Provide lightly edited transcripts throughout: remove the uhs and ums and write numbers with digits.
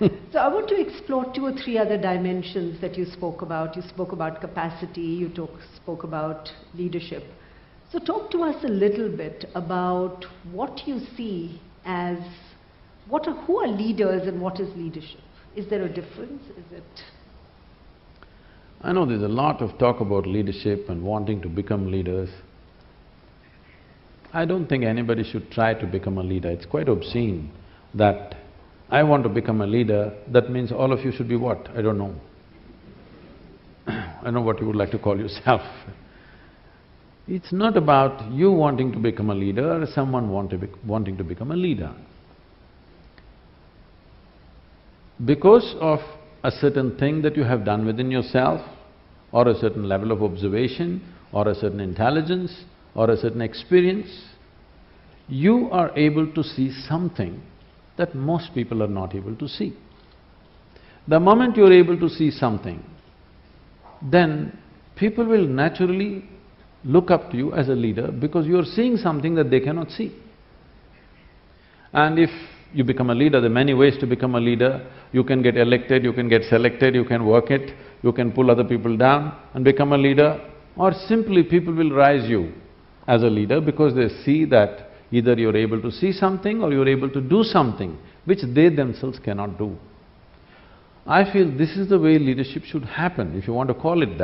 So I want to explore two or three other dimensions that you spoke about. You spoke about capacity, you spoke about leadership. So talk to us a little bit about what you see as, who are leaders and what is leadership? Is there a difference? Is it… I know there's a lot of talk about leadership and wanting to become leaders. I don't think anybody should try to become a leader. It's quite obscene that I want to become a leader, that means all of you should be what? I don't know. I don't know what you would like to call yourself. It's not about you wanting to become a leader or someone wanting to become a leader. Because of a certain thing that you have done within yourself, or a certain level of observation, or a certain intelligence, or a certain experience, you are able to see something that most people are not able to see. The moment you're able to see something, then people will naturally look up to you as a leader because you're seeing something that they cannot see. And if you become a leader, there are many ways to become a leader. You can get elected, you can get selected, you can work it, you can pull other people down and become a leader, or simply people will rise you as a leader because they see that either you're able to see something or you're able to do something which they themselves cannot do. I feel this is the way leadership should happen, if you want to call it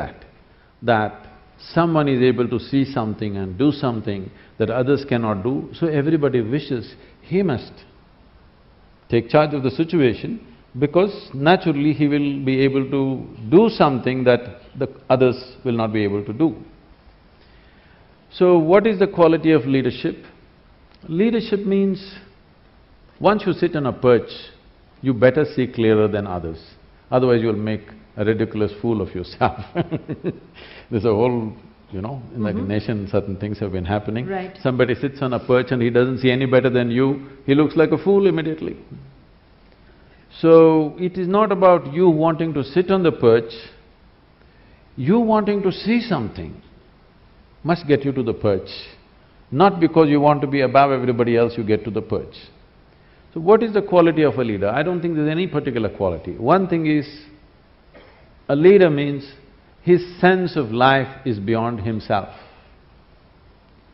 that someone is able to see something and do something that others cannot do, so everybody wishes he must take charge of the situation because naturally he will be able to do something that the others will not be able to do. So what is the quality of leadership? Leadership means once you sit on a perch, you better see clearer than others, otherwise you'll make a ridiculous fool of yourself. There's a whole, in the nation certain things have been happening. Right. Somebody sits on a perch and he doesn't see any better than you, he looks like a fool immediately. So, it is not about you wanting to sit on the perch, you wanting to see something must get you to the perch. Not because you want to be above everybody else, you get to the perch. So what is the quality of a leader? I don't think there's any particular quality. One thing is, a leader means his sense of life is beyond himself.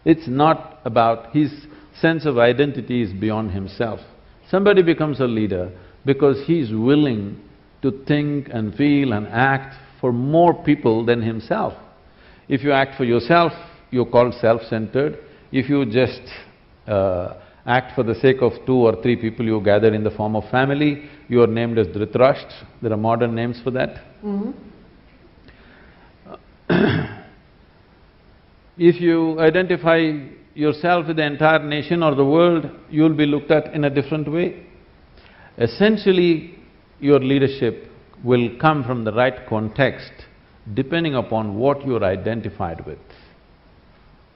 It's not about… his sense of identity is beyond himself. Somebody becomes a leader because he is willing to think and feel and act for more people than himself. If you act for yourself, you're called self-centered. If you just act for the sake of 2 or 3 people you gather in the form of family, you are named as Dhritarashtra. There are modern names for that. If you identify yourself with the entire nation or the world, you'll be looked at in a different way. Essentially, your leadership will come from the right context depending upon what you're identified with.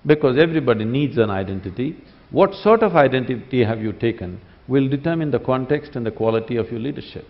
Because everybody needs an identity. What sort of identity have you taken will determine the context and the quality of your leadership.